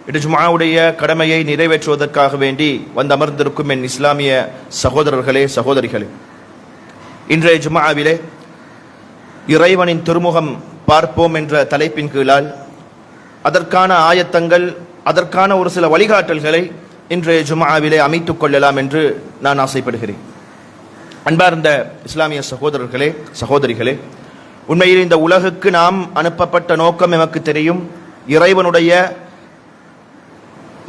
இன்று ஜும்ஆவுடைய கடமையை நிறைவேற்றுவதற்காக வேண்டி வந்தமர்ந்திருக்கும் என் இஸ்லாமிய சகோதரர்களே சகோதரிகளே, இன்றைய ஜும்ஆவிலே இறைவனின் திருமுகம் பார்ப்போம் என்ற தலைப்பின் கீழால் அதற்கான ஆயத்தங்கள், அதற்கான ஒரு சில வழிகாட்டல்களை இன்றைய ஜும்ஆவிலே அமைத்துக் கொள்ளலாம் என்று நான் ஆசைப்படுகிறேன். அன்பார்ந்த இஸ்லாமிய சகோதரர்களே சகோதரிகளே, உண்மையில் இந்த உலகுக்கு நாம் அனுப்பப்பட்ட நோக்கம் எமக்கு தெரியும். இறைவனுடைய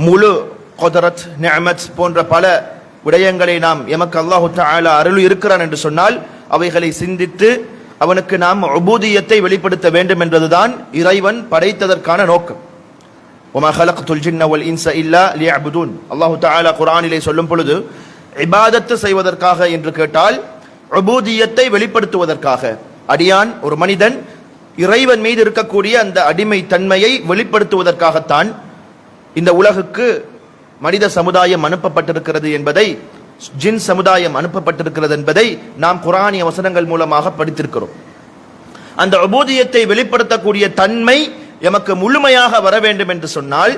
முழு குதரத், நிஅமத் போன்ற பல விடயங்களை நாம் எமக்கு அல்லாஹு தஆலா அருள் இருக்கிறான் என்று சொன்னால் அவைகளை சிந்தித்து அவனுக்கு நாம் உபூதியத்தை வெளிப்படுத்த வேண்டும் என்பதுதான் இறைவன் படைத்ததற்கான நோக்கம். வமா ஹலக்துல் ஜின்ன வல் இன்ஸ இல்லா லியஅபுதூன். அல்லாஹு தஆலா குர்ஆனிலே சொல்லும் பொழுது இபாதத்து செய்வதற்காக என்று கேட்டால் உபூதியத்தை வெளிப்படுத்துவதற்காக, அடியான் ஒரு மனிதன் இறைவன் மீது இருக்கக்கூடிய அந்த அடிமை தன்மையை வெளிப்படுத்துவதற்காகத்தான் இந்த உலகுக்கு மனித சமுதாயம் அனுப்பப்பட்டிருக்கிறது என்பதை, ஜின் சமுதாயம் அனுப்பப்பட்டிருக்கிறது என்பதை நாம் குர்ஆனிய வசனங்கள் மூலமாக படித்திருக்கிறோம். அந்த உபூதியத்தை வெளிப்படுத்தக்கூடிய தன்மை எமக்கு முழுமையாக வர வேண்டும் என்று சொன்னால்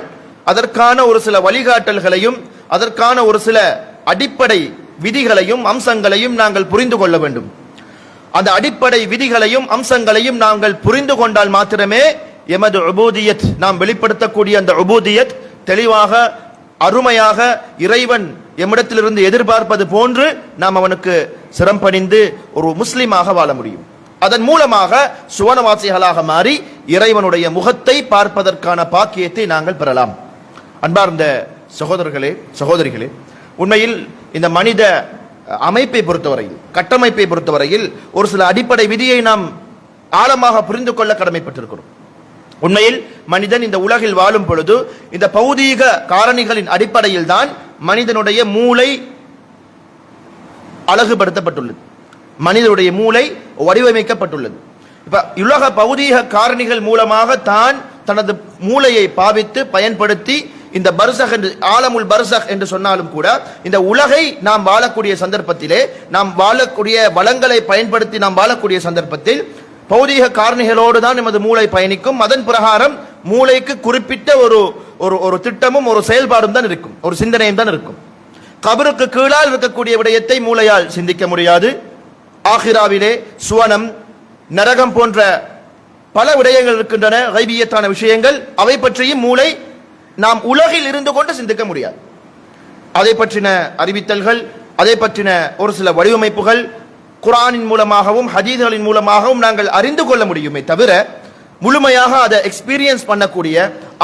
அதற்கான ஒரு சில வழிகாட்டல்களையும் அதற்கான ஒரு சில அடிப்படை விதிகளையும் அம்சங்களையும் நாங்கள் புரிந்து கொள்ள வேண்டும். அந்த அடிப்படை விதிகளையும் அம்சங்களையும் நாங்கள் புரிந்து கொண்டால் மாத்திரமே எமது உபூதியத், நாம் வெளிப்படுத்தக்கூடிய அந்த உபூதியத் தெளிவாக அருமையாக இறைவன் எம்மிடத்திலிருந்து எதிர்பார்ப்பது போன்று நாம் அவனுக்கு சிரம்பணிந்து ஒரு முஸ்லிமாக வாழ முடியும். அதன் மூலமாக சுவனவாசிகளாக மாறி இறைவனுடைய முகத்தை பார்ப்பதற்கான பாக்கியத்தை நாங்கள் பெறலாம். அன்பார்ந்த சகோதரர்களே சகோதரிகளே, உண்மையில் இந்த மனித அமைப்பை பொறுத்தவரையில், கட்டமைப்பை பொறுத்தவரையில் ஒரு சில அடிப்படை விதியை நாம் ஆழமாக புரிந்து கொள்ள கடமைப்பட்டிருக்கிறோம். உண்மையில் மனிதன் இந்த உலகில் வாழும் பொழுது இந்த பௌதீக காரணிகளின் அடிப்படையில் தான் மனிதனுடைய மூளை அழகுபடுத்தப்பட்டுள்ளது, மனிதனுடைய மூளை வடிவமைக்கப்பட்டுள்ளது. இப்ப உலக பௌதீக காரணிகள் மூலமாக தான் தனது மூளையை பாவித்து பயன்படுத்தி இந்த பர்சக் என்று, ஆலமுல் பர்சக் என்று சொன்னாலும் கூட, இந்த உலகை நாம் வாழக்கூடிய சந்தர்ப்பத்திலே, நாம் வாழக்கூடிய வளங்களை பயன்படுத்தி நாம் வாழக்கூடிய சந்தர்ப்பத்தில் பௌதீக காரணிகளோடு தான் நமது மூளை பயணிக்கும். அதன் பிரகாரம் மூளைக்கு குறிப்பிட்ட ஒரு திட்டமும் ஒரு செயல்பாடும் தான் இருக்கும், ஒரு சிந்தனையும் தான் இருக்கும். கபருக்கு கீழால் இருக்கக்கூடிய விடயத்தை மூளையால் சிந்திக்க முடியாது. ஆகிராவிலே சுவனம், நரகம் போன்ற பல விடயங்கள் இருக்கின்றன, கைபியத்தான விஷயங்கள். அவை பற்றியும் மூளை நாம் உலகில் இருந்து கொண்டு சிந்திக்க முடியாது. அதை பற்றின அறிவித்தல்கள், அதை பற்றின ஒரு சில வடிவமைப்புகள் குர்ஆனின் மூலமாகவும் ஹதீஸ்களின் மூலமாகவும் நாங்கள் அறிந்து கொள்ள முடியுமே தவிர முழுமையாக அதை எக்ஸ்பீரியன்ஸ் பண்ணக்கூடிய,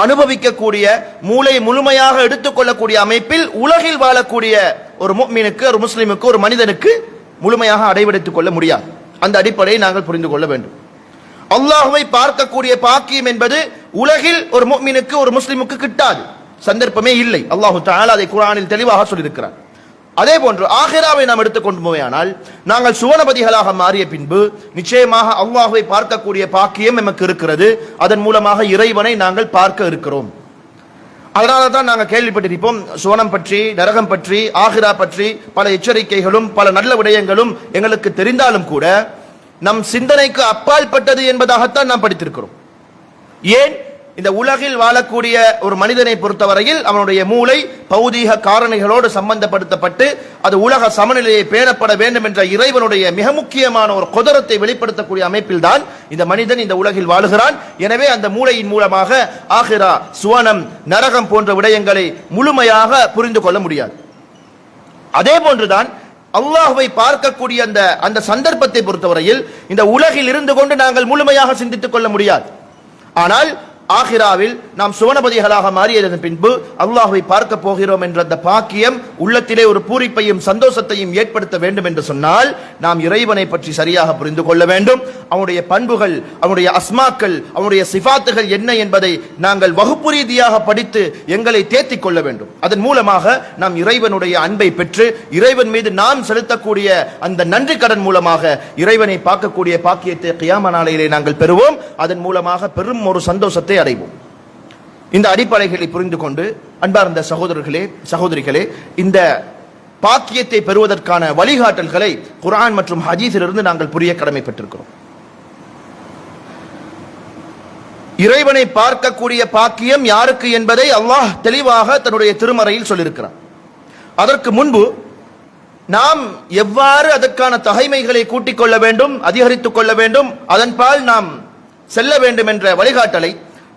அனுபவிக்கக்கூடிய, மூளை முழுமையாக எடுத்துக்கொள்ளக்கூடிய அமைப்பில் உலகில் வாழக்கூடிய ஒரு முஃமினுக்கு, ஒரு முஸ்லிமுக்கு, ஒரு மனிதனுக்கு முழுமையாக அடைவெடுத்துக் கொள்ள முடியாது. அந்த அடிப்படையை நாங்கள் புரிந்து கொள்ள வேண்டும். அல்லாஹ்வை பார்க்கக்கூடிய பாக்கியம் என்பது உலகில் ஒரு முஃமினுக்கு, ஒரு முஸ்லிமுக்கு கிட்டாது, சந்தர்ப்பமே இல்லை. அல்லாஹு தஆலா அதை குர்ஆனில் தெளிவாக சொல்லியிருக்கிறார். அதே போன்று ஆகிராவை நாம் எடுத்துக்கொண்டு போயானால் நாங்கள் சுவனபதிகளாக மாறிய பின்பு நிச்சயமாக அல்லாஹ்வை பார்க்கக்கூடிய பாக்கியம் நமக்கு இருக்கிறது. அதன் மூலமாக இறைவனை நாங்கள் பார்க்க இருக்கிறோம். அதனால தான் நாங்கள் கேள்விப்பட்டிருப்போம், சுவனம் பற்றி, நரகம் பற்றி, ஆகிரா பற்றி பல எச்சரிக்கைகளும் பல நல்ல விடயங்களும் எங்களுக்கு தெரிந்தாலும் கூட நம் சிந்தனைக்கு அப்பால் பட்டது என்பதாகத்தான் நாம் படித்திருக்கிறோம். ஏன்? இந்த உலகில் வாழக்கூடிய ஒரு மனிதனை பொறுத்தவரையில் அவனுடைய மூளை பௌதீக காரணிகளோடு சம்பந்தப்படுத்தப்பட்டு அது உலக சமநிலையை பேணப்பட வேண்டும் என்ற இறைவனுடைய மிக முக்கியமான ஒரு குதரத்தை வெளிப்படுத்தக்கூடிய அமைப்பில் தான் இந்த மனிதன் இந்த உலகில் வாழுகிறான். எனவே அந்த மூளையின் மூலமாக ஆகிரா, சுவனம், நரகம் போன்ற விடயங்களை முழுமையாக புரிந்து கொள்ள முடியாது. அதே போன்றுதான் அல்லாஹ்வை பார்க்கக்கூடிய அந்த சந்தர்ப்பத்தை பொறுத்தவரையில் இந்த உலகில் இருந்து கொண்டு நாங்கள் முழுமையாக சிந்தித்துக் கொள்ள முடியாது. ஆனால் ஆகிராவில் நாம் சுவனபதிகளாக மாறியதன் பின்பு அல்லாஹ்வை பார்க்க போகிறோம் என்ற அந்த பாக்கியம் உள்ளத்திலே ஒரு பூரிப்பையும் சந்தோஷத்தையும் ஏற்படுத்த வேண்டும் என்று சொன்னால் நாம் இறைவனை பற்றி சரியாக புரிந்து கொள்ள வேண்டும். அவனுடைய பண்புகள், அவனுடைய அஸ்மாக்கள், அவனுடைய சிஃபாத்துகள் என்ன என்பதை நாங்கள் வகுப்பு ரீதியாக படித்து எங்களை தேத்திக் கொள்ள வேண்டும். அதன் மூலமாக நாம் இறைவனுடைய அன்பை பெற்று இறைவன் மீது நாம் செலுத்தக்கூடிய அந்த நன்றி கடன் மூலமாக இறைவனை பார்க்கக்கூடிய பாக்கியத்தை கியாம நாளையிலே நாங்கள் பெறுவோம். அதன் மூலமாக பெரும் ஒரு சந்தோஷத்தை அடைவோம். இந்த அடிப்படைகளை புரிந்து கொண்டு அன்பார்ந்த சகோதரர்களே சகோதரிகளே, இந்த பாக்கியத்தை பெறுவதற்கான வழிகாட்டல்களை குர்ஆன் மற்றும் ஹதீஸிலிருந்து நாங்கள் புரிய கடமைப்பட்டிருக்கிறோம். இறைவனை பார்க்கக்கூடிய பாக்கியம் யாருக்கு என்பதை அல்லாஹ் தெளிவாக தன்னுடைய திருமறையில் சொல்லியிருக்கிறார். அதற்கு முன்பு நாம் எவ்வாறு அதற்கான தகைமைகளை கூட்டிக் கொள்ள வேண்டும், அதிகரித்துக் கொள்ள வேண்டும், அதன்பால் நாம் செல்ல வேண்டும் என்ற வழிகாட்டலை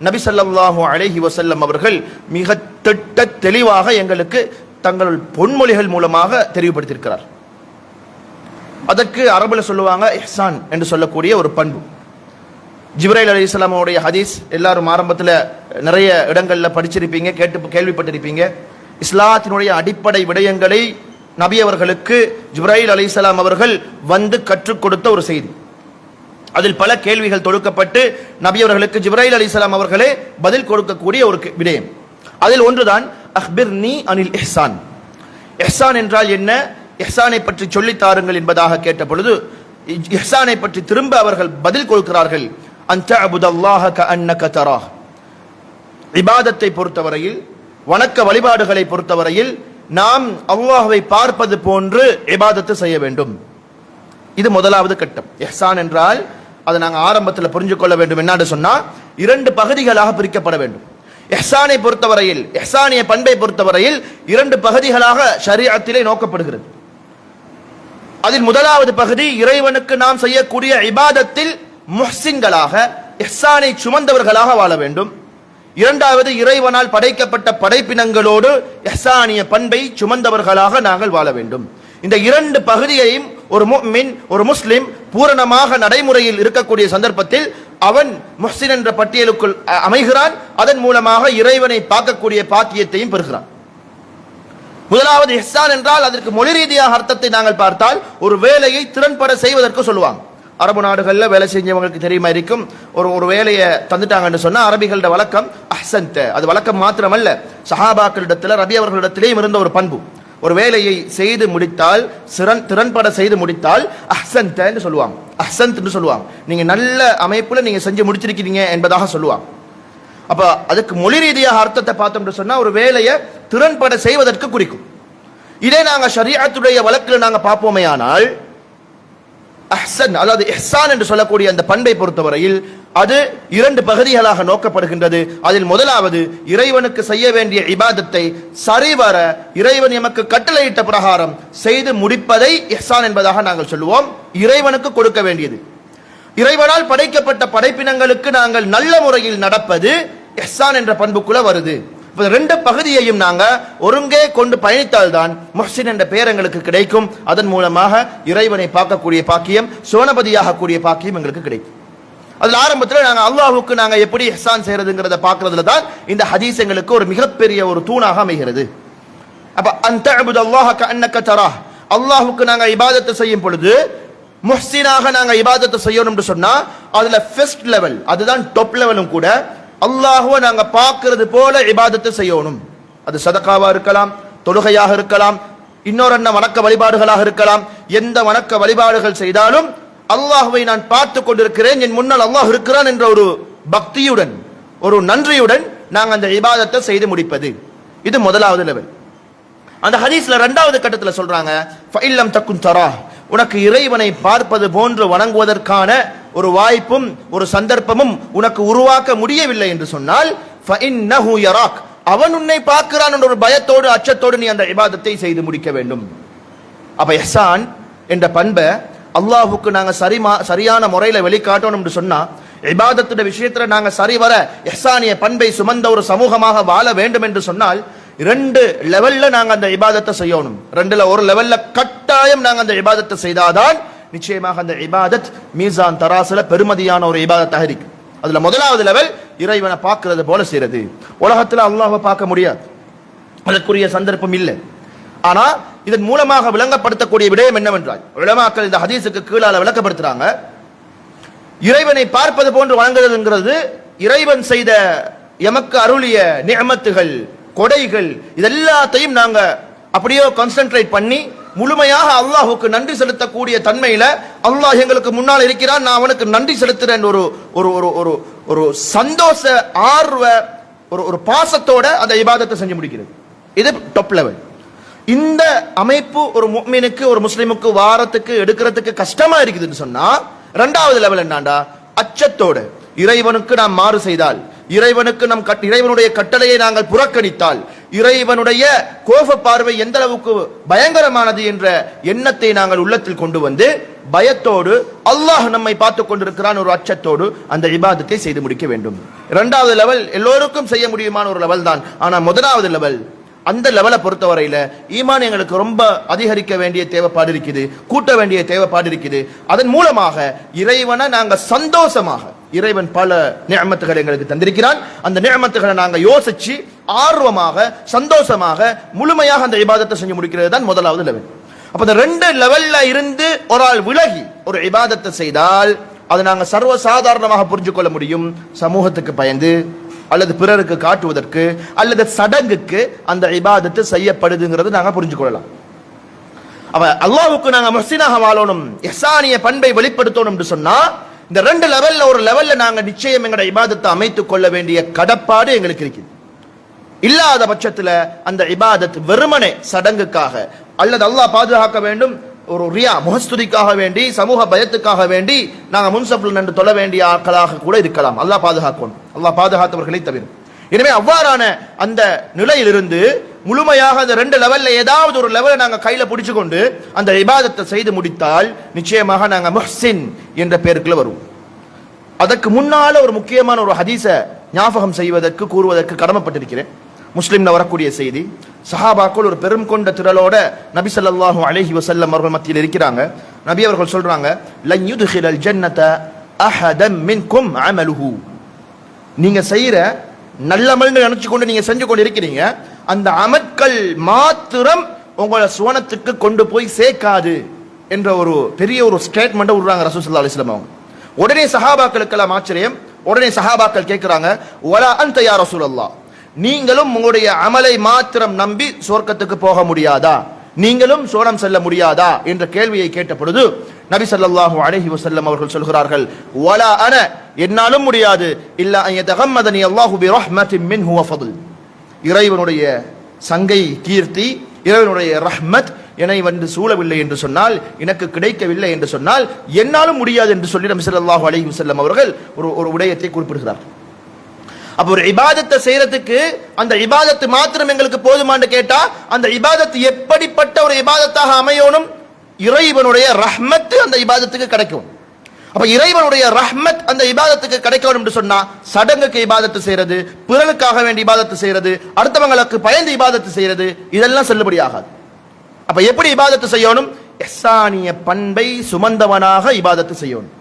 நபி ஸல்லல்லாஹு அலைஹி வஸல்லம் அவர்கள் மிக திட்ட தெளிவாக எங்களுக்கு தங்கள் பொன்மொழிகள் மூலமாக தெளிவுபடுத்தியிருக்கிறார். அதற்கு அரபுல சொல்லுவாங்க இஹ்சான் என்று சொல்லக்கூடிய ஒரு பண்பு. ஜிப்ரைல் அலைஹிஸ்ஸலாமுடைய ஹதீஸ் எல்லாரும் ஆரம்பத்தில் நிறைய இடங்களில் படிச்சிருப்பீங்க, கேள்விப்பட்டிருப்பீங்க. இஸ்லாத்தினுடைய அடிப்படை விடயங்களை நபி அவர்களுக்கு ஜிப்ரைல் அலைஹிஸ்ஸலாம் அவர்கள் வந்து கற்றுக் கொடுத்த ஒரு செய்தி. அதில் பல கேள்விகள் தொடுக்கப்பட்டு நபி அவர்களுக்கு ஜிப்ரைல் அலைஹிஸ்ஸலாம் அவர்களே பதில் கொடுக்கக்கூடிய ஒரு விடயம். அதில் ஒன்றுதான் அக்பிர்னி அனில் இஹ்சான். இஹ்சான் என்றால் என்ன, இஹ்சானை பற்றி சொல்லித் தாருங்கள் என்பதாக கேட்ட பொழுது இஹ்சானை பற்றி திரும்ப அவர்கள் பதில் கொடுக்கிறார்கள். அன்த அபுதல்லாஹ கஅன்னக தராஹ். இபாதத்தை பொறுத்தவரையில், வணக்க வழிபாடுகளை பொறுத்தவரையில் நாம் அல்லாஹ்வை பார்ப்பது போன்று இபாதத்து செய்ய வேண்டும். இது முதலாவது கட்டம். இஹ்சான் என்றால் அதை நாங்கள் ஆரம்பத்தில் புரிஞ்சு கொள்ள வேண்டும். என்னன்னு சொன்னா, இரண்டு பகுதிகளாக பிரிக்கப்பட வேண்டும். இஹ்சானை பொறுத்தவரையில், இஹ்சானிய பண்பை பொறுத்தவரையில் இரண்டு பகுதிகளாக ஷரீஅத்திலே நோக்கப்படுகிறது. அதில் முதலாவது பகுதி இறைவனுக்கு நாம் செய்யக்கூடிய இபாதத்தில் முஹ்சின்களாக, இஹ்சானை சுமந்தவர்களாக வாழ வேண்டும். இரண்டாவது, இறைவனால் படைக்கப்பட்ட படைப்பினங்களோடு இஹ்சானிய பண்பை சுமந்தவர்களாக நாங்கள் வாழ வேண்டும். இந்த இரண்டு பகுதியையும் ஒரு முஃமின், ஒரு முஸ்லிம் பூரணமாக நடைமுறையில் இருக்கக்கூடிய சந்தர்ப்பத்தில் அவன் முஹ்சின் என்ற பட்டியலுக்குள் அமைகிறான். அதன் மூலமாக இறைவனை பார்க்கக்கூடிய பாக்கியத்தையும் பெறுகிறான். முதலாவது இஹ்சான் என்றால் அதற்கு மொழி ரீதியாக அர்த்தத்தை நாங்கள் பார்த்தால் ஒரு வேலையை திறன்பட செய்வதற்கு சொல்லுவாங்க. அரபு நாடுகளில் வேலை செஞ்சவங்களுக்கு தெரியுமா இருக்கும், ஒரு வேலையை தந்துட்டாங்கன்னு சொன்னா அரபிகளோட வழக்கம் அஹ்சன்த. அது வழக்கம் மாத்திரமல்ல, சஹாபாக்களிடத்தில் ரபி அவர்களிடத்திலேயும் இருந்த ஒரு பண்பு. ஒரு வேலையை செய்து முடித்தால், திறன்பட செய்து முடித்தால் அஹ்சன்த என்று சொல்லுவாங்க. அஹ்சன்த் என்று சொல்லுவாங்க. நீங்க நல்ல அமைப்புல நீங்க செஞ்சு முடிச்சிருக்கீங்க என்பதாக சொல்லுவாங்க. அப்ப அதுக்கு மொழி ரீதியாக அர்த்தத்தை பார்த்தோம் சொன்னா ஒரு வேலையை திறன்பட செய்வதற்கு குறிக்கும். இதே நாங்க ஷரீஅத்துடைய வழக்கில் நாங்க பார்ப்போமே ஆனால் அஹ்சன், அதாவது இஹ்சான் என்று சொல்லக்கூடிய அந்த பண்பை பொறுத்தவரையில் அது இரண்டு பகுதிகளாக நோக்கப்படுகின்றது. அதில் முதலாவது, இறைவனுக்கு செய்ய வேண்டிய இபாதத்தை சரிவர இறைவன் எமக்கு கட்டளையிட்ட பிரகாரம் செய்து முடிப்பதை இஹ்சான் என்பதாக நாங்கள் சொல்லுவோம். இறைவனுக்கு கொடுக்க வேண்டியது, இறைவனால் படைக்கப்பட்ட படைப்பினங்களுக்கு நாங்கள் நல்ல முறையில் நடப்பது இஹ்சான் என்ற பண்புக்குள்ள வருது. ரெண்டு பகுதியையும் நாங்க ஒருங்கே கொண்டு பயணித்தால்தான் முஹ்சின் என்ற பெயர் எங்களுக்கு கிடைக்கும். அதன் மூலமாக இறைவனை பார்க்கக்கூடிய பாக்கியம், சோனபதியாக கூடிய பாக்கியம் எங்களுக்கு கிடைக்கும். அதுல ஆரம்பத்தில் நாங்க அல்லாஹ்வுக்கு நாங்க எப்படி இஹ்சான் செய்யறதுங்கிறத பார்க்கறதுல தான் இந்த ஹதீஸ் எங்களுக்கு ஒரு மிகப்பெரிய ஒரு தூணாக அமைகிறது. அப்ப அன்த அபுதல்லாஹ கஅன்னக தராஹ், அல்லாஹ்வுக்கு நாங்க இபாதத்தை செய்யும் பொழுது முஹ்சினாக நாங்க இபாதத்தை செய்யணும் என்று சொன்னா அதுல ஃபர்ஸ்ட் லெவல், அதுதான் டாப் லெவலும் கூட, அல்லாஹ்வை நாங்க பார்க்கிறது போல இபாதத்தை செய்யணும். அது சதகாவா இருக்கலாம், தொழுகையாக இருக்கலாம், இன்னொரு வணக்க வழிபாடுகளாக இருக்கலாம். எந்த வணக்க வழிபாடுகள் செய்தாலும் அல்லாஹ்வை நான் பார்த்து கொண்டிருக்கிறேன், என் முன்னால் அல்லாஹ் இருக்கிறான் என்ற ஒரு பக்தியுடன், ஒரு நன்றியுடன் நாங்கள் அந்த இபாதத்தை செய்து முடிப்பது. இது முதலாவது லெவல். அந்த ஹதீஸ்ல இரண்டாவது கட்டத்தில் சொல்றாங்க, ஃபஇல்லம் தகுன் தராஹ், உனக்கு இறைவனை பார்ப்பது போன்று வணங்குவதற்கான ஒரு வாய்ப்பும் ஒரு சந்தர்ப்பமும் உனக்கு உருவாக்க முடியவில்லை என்று சொன்னால் ஃபஇன்னஹு யராக், அவன் உன்னை பார்க்கிறான் என்ற ஒரு பயத்தோடு அச்சத்தோடு நீ அந்த இபாதத்தை செய்து முடிக்க வேண்டும். அப்ப இஹ்சான் என்ற பண்பை அல்லாஹ்வுக்கு நாங்க சரியான முறையில வெளிக்காட்டணும் என்று சொன்னா, இபாதத்துடைய விஷயத்துல நாங்க சரிவர இஹ்சானிய பண்பை சுமந்த ஒரு சமூகமாக வாழ வேண்டும் என்று சொன்னால் ரெண்டு லெவல்ல நாங்க அந்த இபாதத்தை செய்யணும். ரெண்டுல ஒரு லெவல்ல கட்டாயம் நாங்க அந்த இபாதத்தை செய்தாதான் நிச்சயமாக அந்த இபாதத் மீசான் தராசுல பெருமதியான ஒரு இபாதத்தாக இருக்கு. அதுல முதலாவது லெவல் இறைவனை பார்க்கிறது போல செய்யறது. உலகத்துல அல்லாஹ்வை பார்க்க முடியாது, அதற்குரிய சந்தர்ப்பம் இல்லை. ஆனா இதன் மூலமாக விளங்கப்படுத்தக்கூடிய விடயம் என்னவென்றால், உலமாக்கள் இந்த ஹதீஸுக்கு கீழால விளக்கப்படுத்துறாங்க, இறைவனை பார்ப்பது போன்று வணங்குறதுங்கிறது இறைவன் செய்த எமக்கு அருளிய நிஅமத்துகள், கொடைகள், இதெல்லாத்தையும் நாங்க அப்படியே கான்சென்ட்ரேட் பண்ணி முழுமையாக அல்லாஹ்வுக்கு நன்றி செலுத்தக்கூடிய தன்மையில, அல்லாஹ் எங்களுக்கு முன்னால் இருக்கிறான், நான் அவனுக்கு நன்றி செலுத்துறேன் ஒரு ஒரு ஒரு ஒரு சந்தோஷ ஆர்வ ஒரு பாசத்தோட அந்த இபாதத்தை செஞ்சு முடிக்கிறது. இது டாப் லெவல். இந்த அமைப்பு ஒரு முஃமினுக்கு, ஒரு முஸ்லிமுக்கு வாரத்துக்கு எடுக்கிறதுக்கு கஷ்டமா இருக்குதுன்னு சொன்னா, இரண்டாவது லெவல் என்னண்டா, அச்சத்தோட இறைவனுக்கு நாம் மாறு செய்தால், இறைவனுடைய கட்டளையை நாங்கள் புறக்கணித்தால், இறைவனுடைய கோப பார்வை எந்த அளவுக்கு பயங்கரமானது என்ற எண்ணத்தை நாங்கள் உள்ளத்தில் கொண்டு வந்து பயத்தோடு அல்லாஹ் நம்மை பார்த்துக் கொண்டிருக்கிறான் ஒரு அச்சத்தோடு அந்த இபாதத்தை செய்து முடிக்க வேண்டும். இரண்டாவது லெவல் எல்லோருக்கும் செய்ய முடியுமான ஒரு லெவல் தான். ஆனா முதலாவது லெவல், அந்த லெவலை பொறுத்தவரையில ஈமான் எங்களுக்கு ரொம்ப அதிகரிக்க வேண்டிய தேவைப்பாடு இருக்குது, கூட்ட வேண்டிய தேவைப்பாடு இருக்குது. அதன் மூலமாக இறைவனை நாங்க சந்தோஷமாக, இறைவன் பல நிஅமத்துகளை எங்களுக்கு தந்திருக்கிறான், அந்த நிஅமத்துகளை நாங்க யோசிச்சு ஆர்வமாக சந்தோஷமாக முழுமையாக அந்த இபாதத்தை செஞ்சு முடிக்கிறது தான் முதலாவது லெவல். அப்ப இந்த ரெண்டு லெவல்ல இருந்து ஒரு ஆள் விலகி ஒரு இபாதத்தை செய்தால் அதை நாங்க சர்வ சாதாரணமாக புரிஞ்சு கொள்ள முடியும். சமூகத்துக்கு பயந்து அல்லது பிறருக்கு காட்டுவதற்கு அல்லது சடங்குக்கு அந்த இபாதத்து செய்யப்படுதுங்கிறது நாங்க புரிஞ்சு கொள்ளலாம். அப்ப அல்லாஹ்வுக்கு நாங்க முஹ்சினாக வாழணும், இஹ்சானிய பண்பை வெளிப்படுத்தணும் என்று சொன்னா இந்த ரெண்டு லெவல்ல ஒரு லெவல்ல நாங்க நிச்சயம் எங்கட இபாதத்தை அமைத்துக் கொள்ள வேண்டிய கடப்பாடு எங்களுக்கு இருக்குது. இல்லாத பட்சத்துல அந்த இபாதத் வெறுமனே சடங்குக்காக அல்லது அல்லாஹ் பாதுகாக்க வேண்டும் ஒரு ரியா முகஸ்துதிக்காக வேண்டி சமூக பயத்துக்காக வேண்டி நாங்க முன்சப்ல நின்று தொழ வேண்டிய ஆட்களாக கூட இருக்கலாம். அல்லாஹ் பாதுகாக்கணும், அல்லாஹ் பாதுகாத்தவர்களை தவிர. எனவே அவ்வாறான அந்த நிலையிலிருந்து முழுமையாக அந்த ரெண்டு லெவல்ல ஏதாவது ஒரு லெவலை நாங்க கையில பிடிச்சு கொண்டு அந்த இபாதத்தை செய்து முடித்தால் நிச்சயமாக நாங்க முஹ்சின் என்ற பெயருக்குள்ள வருவோம். அதற்கு முன்னால ஒரு முக்கியமான ஒரு ஹதீஸ ஞாபகம் செய்வதற்கு கூறுவதற்கு கடமைப்பட்டிருக்கிறேன். முஸ்லிம்ல வரக்கூடிய செய்தி, சஹாபாக்கள் ஒரு பெரும் கொண்ட திரளோட நபி ஸல்லல்லாஹு அலைஹி வஸல்லம் அவர்கள் மத்தியில் இருக்கிறாங்க. நபி அவர்கள் சொல்றாங்க, லன் யுத்கிலல் ஜன்னத அஹதம் மின்கும் அமலுஹு. நீங்க செய்யற நல்லமல்னு நினைச்சு கொண்டு நீங்க செஞ்சு கொண்டு இருக்கிறீங்க, அந்த அமல்கள் மாத்திரம் உங்களை சுவனத்துக்கு கொண்டு போய் சேர்க்காது என்ற ஒரு பெரிய ஒரு ஸ்டேட்மெண்ட் விடுறாங்க ரசூல் ஸல்லல்லாஹு அலைஹி வஸல்லம் அவங்க. உடனே சஹாபாக்களுக்கெல்லாம் ஆச்சரியம். உடனே சஹாபாக்கள் கேட்கிறாங்க, வலா அன்த யா ரசூலல்லாஹ், நீங்களும் உங்களுடைய அமலை மாத்திரம் நம்பி சொர்க்கத்துக்கு போக முடியாதா, நீங்களும் சோனம் செல்ல முடியாதா என்ற கேள்வியை கேட்ட பொழுது நபி ஸல்லல்லாஹு அலைஹி வஸல்லம் அவர்கள் சொல்கிறார்கள், வலா அன, என்னாலும் முடியாது, இல்லா அன் யதகம்மதனி அல்லாஹு பிரஹ்மத்தின் மின்ஹு வ ஃபضல், இறைவனுடைய சங்கை கீர்த்தி, இறைவனுடைய ரஹ்மத் என்னை வந்து சூழவில்லை என்று சொன்னால், எனக்கு கிடைக்கவில்லை என்று சொன்னால் என்னாலும் முடியாது என்று சொல்லி நபி ஸல்லல்லாஹு அலைஹி வஸல்லம் அவர்கள் ஒரு விடயத்தை குறிப்பிடுகிறார். அப்ப ஒரு இபாதத்தை செய்யறதுக்கு அந்த இபாதத்து மாத்திரம் எங்களுக்கு போதுமான்னு கேட்டா அந்த இபாதத்து எப்படிப்பட்ட ஒரு இபாதத்தாக அமையணும்? இறைவனுடைய ரஹ்மத் அந்த இபாதத்துக்கு கிடைக்கும். அப்ப இறைவனுடைய ரஹ்மத் அந்த இபாதத்துக்கு கிடைக்கணும் என்று சொன்னா சடங்குக்கு இபாதத்து செய்யறது, பிறனுக்காக வேண்டி இபாதத்து செய்யறது, அடுத்தவங்களுக்கு பயந்து இபாதத்து செய்யறது, இதெல்லாம் செல்லுபடியாகாது. அப்ப எப்படி இபாதத்து செய்யணும்? இஹ்சானிய பண்பை சுமந்தவனாக இபாதத்து செய்யணும்.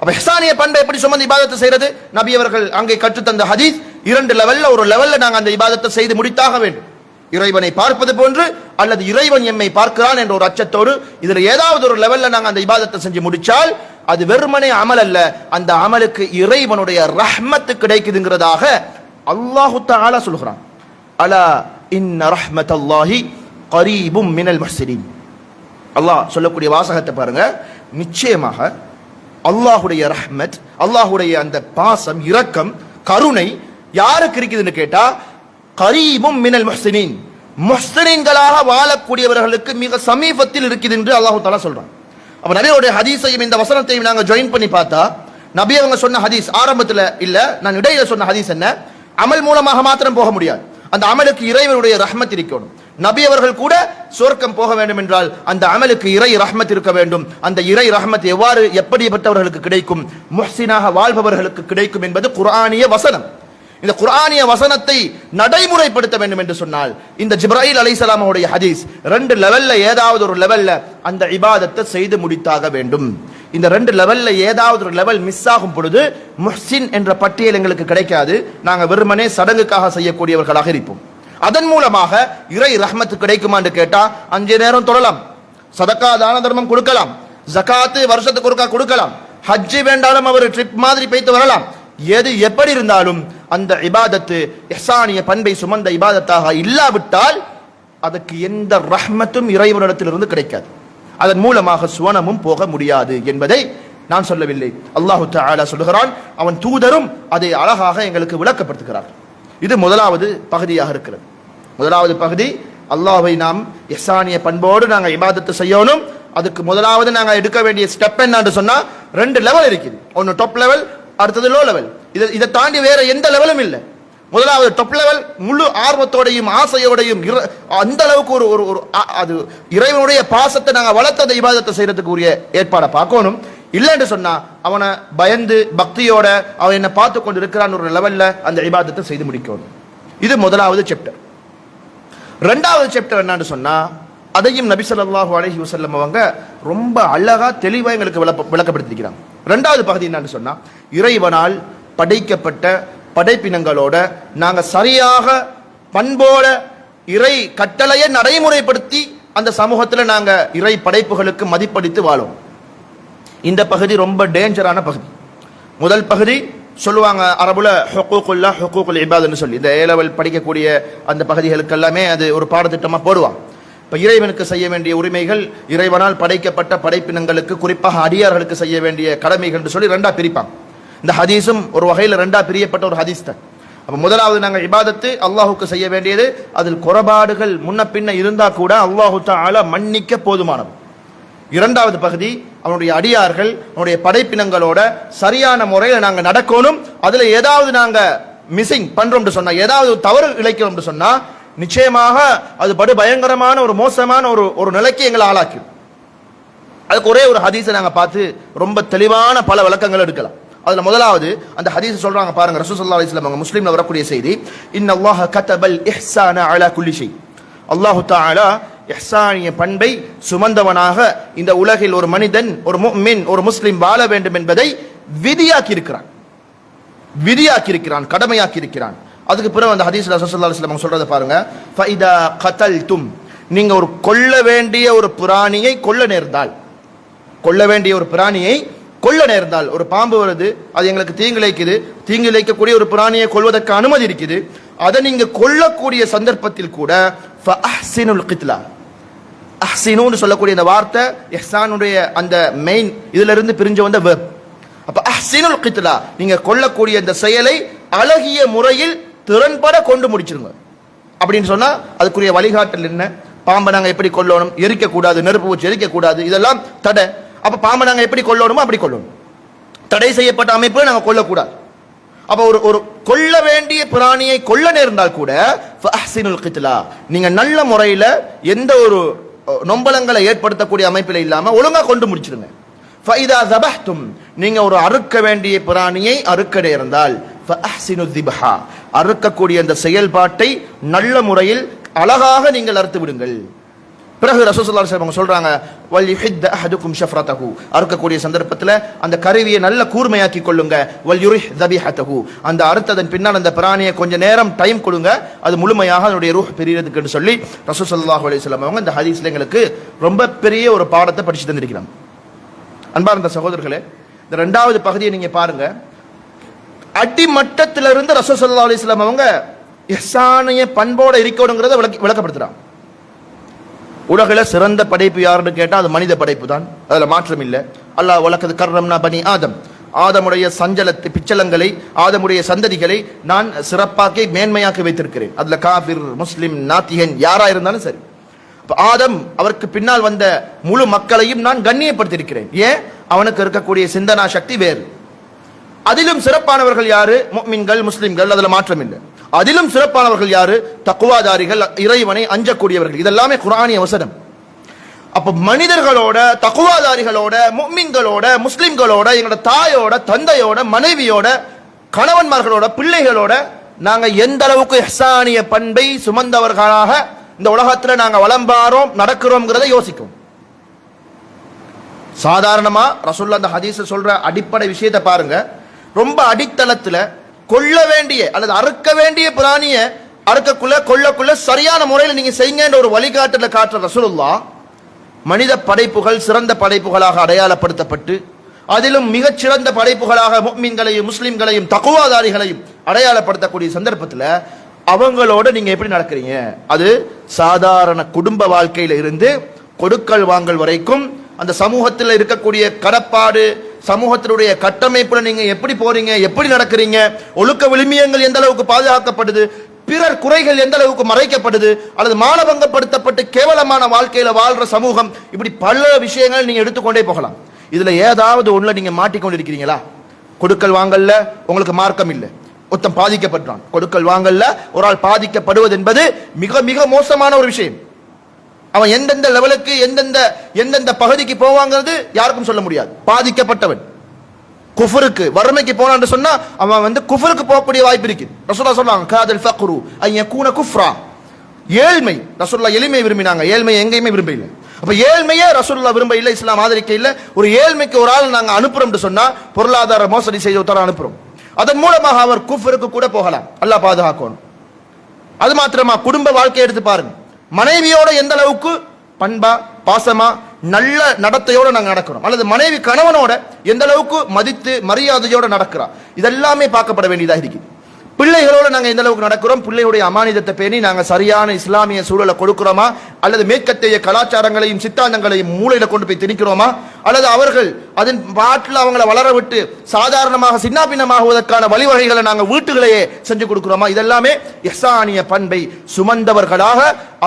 அப்ப இஹ்சானிய பண்பை எப்படி சுமந்து இபாதத்து செய்யறது? நபி அவர்கள் அங்கே கற்றுத்தந்த ஹதீஸ், இரண்டு லெவல்ல ஒரு லெவல்ல நாங்க அந்த இபாதத்தை செய்து முடித்தாக வேண்டும். இறைவனை பார்ப்பது போன்று அல்லது இறைவன் எம்மை பார்க்கிறான் என்ற ஒரு அச்சத்தோடு இதுல ஏதாவது ஒரு லெவல்ல நாங்க அந்த இபாதத்தை செஞ்சு முடிச்சால் அது வெறுமனே அமல் அல்ல, அந்த அமலுக்கு இறைவனுடைய ரஹ்மத் கிடைக்குதுங்கிறதாக அல்லாஹு தஆலா சொல்கிறான். அலா இன்ன ரஹ்மத்தல்லாஹி கரீபும் மினல் முஹ்சினீன். அல்லாஹ் சொல்லக்கூடிய வாசகத்தை பாருங்க. நிச்சயமாக அல்லாஹுடைய ரஹ்மத், அல்லாஹுடைய அந்த பாசம், இரக்கம், கருணை யாருக்கு இருக்குதுன்னு கேட்டா கரீபும் மினல் முஹ்சினீன், முஹ்சினீன்களாக வாழக்கூடியவர்களுக்கு மிக சமீபத்தில் இருக்குது என்று அல்லாஹ் தஆலா சொல்றான். அப்ப நபியோடைய ஹதீஸையும் இந்த வசனத்தையும் நாங்க ஜாயின் பண்ணி பார்த்தா நபி அவங்க சொன்ன ஹதீஸ் ஆரம்பத்துல இல்ல, நான் இடையில சொன்ன ஹதீஸ் என்ன? அமல் மூலமாக மாத்திரம் போக முடியாது, அந்த அமலுக்கு இறைவனுடைய ரஹ்மத் இருக்கணும். நபி அவர்கள் கூட சொர்க்கம் போக வேண்டும் என்றால் அந்த அமலுக்கு இறை ரஹ்மத் இருக்க வேண்டும். அந்த இறை ரஹ்மத் எவ்வாறு எப்படிப்பட்டவர்களுக்கு கிடைக்கும்? முஹ்சினாக வாழ்பவர்களுக்கு கிடைக்கும் என்பது குர்ஆனிய வசனம். இந்த குர்ஆனிய வசனத்தை நடைமுறைப்படுத்த வேண்டும் என்று சொன்னால் இந்த ஜிப்ராயில் அலைஹிஸ்ஸலாம் உடைய ஹதீஸ் ரெண்டு லெவல்ல ஏதாவது ஒரு லெவல்ல அந்த இபாதத்தை செய்து முடித்தாக வேண்டும். இந்த ரெண்டு லெவல்ல ஏதாவது ஒரு லெவல் மிஸ் ஆகும் பொழுது முஹ்சின் என்ற பட்டியல் எங்களுக்கு கிடைக்காது. நாங்க வெறுமனே சடங்குக்காக செய்யக்கூடியவர்களாக இருப்போம். அதன் மூலமாக இறை ரஹ்மத் கிடைக்குமான்னு கேட்டா 5 நேரம் தொழலாம், சதக்கா தான தர்மம் கொடுக்கலாம், ஜகாத்து வருஷத்துக்கு ஒருக்கா கொடுக்கலாம், ஹஜ்ஜி வேண்டாலும் அவர் ட்ரிப் மாதிரி போய்த்து வரலாம். எது எப்படி இருந்தாலும் அந்த இபாதத்து இஹ்சானிய பண்பை சுமந்த இபாதத்தாக இல்லாவிட்டால் அதற்கு எந்த ரஹ்மத்தும் இறைவனிடத்திலிருந்து கிடைக்காது. அதன் மூலமாக சுவனமும் போக முடியாது என்பதை நான் சொல்லவில்லை, அல்லாஹு தஆலா சொல்கிறான். அவன் தூதரும் அதை அழகாக எங்களுக்கு விளக்கப்படுத்துகிறார். இது முதலாவது பகுதியாக இருக்கிறது. முதலாவது பகுதி, அல்லாஹ்வை நாம் இஹ்சானிய பண்போடு நாங்கள் இபாதத்து செய்யணும். அதுக்கு முதலாவது நாங்கள் எடுக்க வேண்டிய ஸ்டெப் என்னன்னு சொன்னா 2 லெவல் இருக்குது. ஒன்னு டாப் லெவல், அடுத்தது லோ லெவல். இதை தாண்டி வேற எந்த லெவலும் இல்லை. முதலாவது டாப் லெவல், முழு ஆர்வத்தோடையும் ஆசையோடையும் அந்த அளவுக்கு ஒரு ஒரு அது இறைவனுடைய பாசத்தை நாங்கள் வளர்த்த அந்த இபாதத்தை செய்யறதுக்கு உரிய ஏற்பாடை பார்க்கணும். இல்லைன்னு சொன்னா அவனை பயந்து பக்தியோட அவன் என்ன பார்த்து கொண்டு இருக்கிறான் ஒரு லெவல்ல அந்த இபாதத்தை செய்து முடிக்கணும். இது முதலாவது சாப்டர். ரெண்டாவது சாப்டர் என்னன்னு சொன்னா, அதையும் நபி ஸல்லல்லாஹு அலைஹி வஸல்லம் அவங்க ரொம்ப அழகா தெளிவா எங்களுக்கு விளக்கப்படுத்திக்கிறாங்க. ரெண்டாவது பகுதி என்னன்னு சொன்னா, இறைவனால் படைக்கப்பட்ட படைப்பினங்களோட நாங்க சரியாக பண்போட இறை கட்டளையை நடைமுறைப்படுத்தி அந்த சமூகத்துல நாங்க இறை படைப்புகளுக்கு மதிப்பளித்து வாழும். இந்த பகுதி ரொம்ப டேஞ்சரான பகுதி. முதல் பகுதி சொல்லுவாங்க அரபுல ஹுக்கூக்குல்லாஹ் ஹுக்கூக்குல் இபாத்னு சொல்லி, இந்த ஏலவல் படிக்கக்கூடிய அந்த பகுதிகளுக்கு எல்லாமே அது ஒரு பாடத்திட்டமா போடுவாங்க. இப்ப இறைவனுக்கு செய்ய வேண்டிய உரிமைகள், இறைவனால் படைக்கப்பட்ட படைப்பினங்களுக்கு குறிப்பாக அடியார்களுக்கு செய்ய வேண்டிய கடமைகள் சொல்லி ரெண்டா பிரிப்பாங்க. இந்த ஹதீஸும் ஒரு வகையில் ரெண்டா பிரியப்பட்ட ஒரு ஹதீஸ் தான். அப்ப முதலாவது நாங்கள் இபாதத்து அல்லாஹுக்கு செய்ய வேண்டியது, அதில் குறைபாடுகள் முன்ன பின்ன இருந்தா கூட அல்லாஹு தஆலா மன்னிக்க போதுமானது. இரண்டாவது பகுதி அவனுடைய அடியார்கள் அவனுடைய படைப்பினங்களோட சரியான முறையில் நாங்கள் நடக்கணும். அதுல ஏதாவது நாங்க மிஸ்ஸிங் பண்றோம் சொன்னா, ஏதாவது தவறு இழைக்கிறோம் சொன்னா நிச்சயமாக அது படு பயங்கரமான ஒரு மோசமான ஒரு நிலைக்கு எங்களை ஆளாக்கி. அதுக்கு ஒரே ஒரு ஹதீஸை நாங்க பார்த்து ரொம்ப தெளிவான பல விளக்கங்கள் எடுக்கலாம். அதுல முதலாவது அந்த ஹதீஸ் சொல்றாங்க பாருங்க, ரசூல் ஸல்லல்லாஹு அலைஹி வஸல்லம் அவங்க முஸ்லிம்ல வரக்கூடிய செய்தி, இன்னல்லாஹ கதபல் இஹ்சான அலா குல்லி ஷை. அல்லாஹ் தஆலா இஹ்சானிய பண்பை சுமந்தவனாக இந்த உலகில் ஒரு மனிதன், ஒரு முஃமின், ஒரு முஸ்லிம் வாழ வேண்டும் என்பதை விதியாக்கி இருக்கிறான், கடமையாக்கி இருக்கிறான். அதுக்கு பிறகு அந்த ஹதீஸ்ல ரசூல் ஸல்லல்லாஹு அலைஹி வஸல்லம் சொல்றத பாருங்க, ஃபைதா கதல்தும், நீங்க ஒரு கொல்ல வேண்டிய ஒரு பிராணியை கொல்ல நேர்ந்தால், ஒரு பாம்பு வருது, அது எங்களுக்கு தீங்கிழைக்கக்கூடிய ஒரு பிராணியை கொல்வதற்கு அனுமதி இருக்குது, அதை நீங்க கொல்லக்கூடிய சந்தர்ப்பத்தில் கூட ஃபஅஹ்சினுல் கித்லா, அஹ்சினுன்னு சொல்லக்கூடிய அந்த வார்த்தை இஹ்சானுடைய அந்த மெயின் இதுல இருந்து பிரிஞ்சு வந்த வெர்ப். அப்ப அஹ்சினுல் கித்லா, நீங்க கொல்லக்கூடிய அந்த செயலை அழகிய முறையில் திறன்பட கொண்டு முடிச்சிருங்க அப்படின்னு சொன்னா அதுக்குரிய வழிகாட்டல் என்ன? பாம்பை நாங்க எப்படி கொல்லணும், எரிக்க கூடாது, நெருப்பு வச்சு எரிக்க கூடாது, இதெல்லாம் தடை. அப்ப பாம்பை நாங்க எப்படி கொல்லணுமோ அப்படி கொல்லணும். தடை செய்யப்பட்ட அமைப்பு நாங்க கொல்லக்கூடாது. அப்ப ஒரு கொல்ல வேண்டிய பிராணியை கொல்ல நேர்ந்தால் கூட ஃபஅஹ்சினுல் கித்லா, நீங்க நல்ல முறையில எந்த ஒரு நொம்பலங்களை ஏற்படுத்தக்கூடிய அமைப்பில் இல்லாம ஒழுங்கா கொண்டு முடிச்சிருங்க. ஃபைதா ஸபஹ்தும், நீங்க ஒரு அறுக்க வேண்டிய பிராணியை அறுக்க நேர்ந்தால் ஃபஅஹ்சினு ஸிபஹா, அறுக்கக்கூடிய அந்த செயல்பாட்டை நல்ல முறையில் அழகாக நீங்கள் அறுத்து விடுங்கள். பிறகு ரசூல் ஸல்லல்லாஹு அலைஹி வஸல்லம் சொல்றாங்க, வல் யுஹித் அஹதுக்கும் ஷஃப்ரதஹு, அறுக்கக்கூடிய சந்தர்ப்பத்தில் அந்த கருவியை நல்ல கூர்மையாக்கி கொள்ளுங்க. வல் யுரிஹ் தபிஹதஹு, அந்த அறுத்ததன் பின்னால் அந்த பிராணியை கொஞ்ச நேரம் டைம் கொடுங்க, அது முழுமையாக அதனுடைய ரூஹ் பிரியறதுக்கு சொல்லி ரசூல் ஸல்லல்லாஹு அலைஹி வஸல்லம் அவங்க இந்த ஹதீஸ்ல எங்களுக்கு ரொம்ப பெரிய ஒரு பாடத்தை படிச்சு தந்திருக்கிறாங்க. அன்பார்ந்த சகோதரர்களே, இந்த இரண்டாவது பகுதியை நீங்க பாருங்க. அடிமட்டத்திலிருந்து ரசூல் ஸல்லல்லாஹு அலைஹி வஸல்லம் அவங்க இஹ்சானிய பண்போட இருக்கணுங்கிறத விளக்கப்படுத்துறாங்க. உலகில சிறந்த படைப்பு யாருன்னு கேட்டா அது மனித படைப்பு தான், அதுல மாற்றம் இல்லை. அல்லாஹ் வலக்கது கர்ரம்னா பனி ஆதம், ஆதமுடைய பிச்சலங்களை, ஆதமுடைய சந்ததிகளை நான் சிறப்பாக்கி மேன்மையாக்கி வைத்திருக்கிறேன். அதுல காஃபிர், முஸ்லிம், நாத்திகன் யாரா இருந்தாலும் சரி. ஆதம் அவருக்கு பின்னால் வந்த முழு மக்களையும் நான் கண்ணியப்படுத்தியிருக்கிறேன். ஏன்? அவனுக்கு இருக்கக்கூடிய சிந்தனா சக்தி வேறு. அதிலும் சிறப்பானவர்கள் யாரு? முஃமின்கள், முஸ்லிம்கள், அதுல மாற்றம் இல்லை. அதிலும் சிறப்பானவர்கள் யாரு? தக்வாதாரிகள், இறைவனை அஞ்சக்கூடியவர்கள். இதெல்லாமே குர்ஆனிய வசனம். அப்ப மனிதர்களோட, தக்வாதாரிகளோட, முஃமின்களோட, முஸ்லிம்களோட, எங்களோட தாயோட, தந்தையோட, மனைவியோட, கணவன்மார்களோட, பிள்ளைகளோட நாங்க எந்த அளவுக்கு இஹ்சானிய பண்பை சுமந்தவர்களாக இந்த உலகத்துல நாங்க வளம்பாரோம் நடக்கிறோம்ங்கிறத யோசிக்கும். சாதாரணமா ரசூலுல்லாஹ் அந்த ஹதீஸ் சொல்ற அடிப்படை விஷயத்தை பாருங்க. ரொம்ப அடித்தளத்துல கொல்ல வேண்டிய அல்லது அறுக்க வேண்டிய பிராணிய கொல்லக்குள்ள சரியான முறையில் நீங்க செய்யுங்க ஒரு வழிகாட்டுல காட்டுற ரசூலுல்லாஹ் மனித படைப்புகள் சிறந்த படைப்புகளாக அடையாளப்படுத்தப்பட்டு அதிலும் மிகச் சிறந்த படைப்புகளாக முஃமின்களையும் முஸ்லிம்களையும் தக்வாதாரிகளையும் அடையாளப்படுத்தக்கூடிய சந்தர்ப்பத்தில் அவங்களோட நீங்க எப்படி நடக்கிறீங்க? அது சாதாரண குடும்ப வாழ்க்கையில இருந்து கொடுக்கல் வாங்கல் வரைக்கும் அந்த சமூகத்தில் இருக்கக்கூடிய கடப்பாடு, சமூகத்தினுடைய கட்டமைப்புல நீங்க எப்படி போறீங்க, எப்படி நடக்கிறீங்க, ஒழுக்க விழுமியங்கள் எந்த அளவுக்கு பாதுகாக்கப்படுது, பிறர் குறைகள் எந்த அளவுக்கு மறைக்கப்படுது, அல்லது மானபங்கப்படுத்தப்பட்டு கேவலமான வாழ்க்கையில வாழ்ற சமூகம், இப்படி பல விஷயங்கள் நீங்க எடுத்துக்கொண்டே போகலாம். இதுல ஏதாவது ஒண்ணுல நீங்க மாட்டிக்கொண்டிருக்கிறீங்களா? கொடுக்கல் வாங்கல்ல உங்களுக்கு மார்க்கம் இல்லை, ஒருத்தன் பாதிக்கப்பட்டான், கொடுக்கல் வாங்கல்ல ஒரு ஆள் பாதிக்கப்படுவது என்பது மிக மிக மோசமான ஒரு விஷயம். அவன் எந்தெந்த லெவலுக்கு எந்தெந்த பகுதிக்கு போவாங்கிறது யாருக்கும் சொல்ல முடியாது. பாதிக்கப்பட்டவன் குஃபருக்கு வறுமைக்கு போனான்னு சொன்னா அவன் குஃபருக்கு போகக்கூடிய வாய்ப்பு இருக்கு. ரசூலுல்லாஹ் சொல்றாங்க காதல் ஃபக்ரு ஐ யகூன குஃப்ரா, ஏழ்மை. ரசூலுல்லாஹ் எளிமை விரும்பினாங்க, ஏழ்மை எங்கேயுமே விரும்ப இல்லை. அப்ப ஏழ்மையே ரசூலுல்லாஹ் விரும்ப இல்லை, இஸ்லாம் ஆதரிக்க இல்லை. ஒரு ஏழ்மைக்கு ஒரு ஆள் நாங்க அனுப்புறோம் சொன்னா பொருளாதார மோசடி செய்ய ஒருத்தர அனுப்புறோம், அதன் மூலமாக அவர் குஃபருக்கு கூட போகலாம். அல்லாஹ் பாதுகாக்கணும். அது மாத்திரமா குடும்ப வாழ்க்கையை எடுத்து பாருங்க. மனைவியோட எந்த அளவுக்கு பண்பா பாசமா நல்ல நடத்தையோட நாங்க நடக்கிறோம், அல்லது மனைவி கணவனோட எந்த அளவுக்கு மதித்து மரியாதையோட நடக்கிறா, இதெல்லாமே பார்க்கப்பட வேண்டியதாக இருக்கு. பிள்ளைகளோட நாங்க எந்த அளவுக்கு நடக்கிறோம், பிள்ளையுடைய அமானிதத்தை பேணி நாங்க சரியான இஸ்லாமிய சூழலை கொடுக்கிறோமா, அல்லது மேற்கத்தைய கலாச்சாரங்களையும் சித்தாந்தங்களையும் மூளையில கொண்டு போய் திணிக்கிறோமா, அல்லது அவர்கள் அதன் பாட்டில் அவங்களை வளர விட்டு சாதாரணமாக சின்னாபின்னமாகுவதற்கான வழிவகைகளை நாங்க வீட்டுகளையே செஞ்சு கொடுக்கிறோமா. இதெல்லாமே இஹ்சானிய பண்பை சுமந்தவர்களாக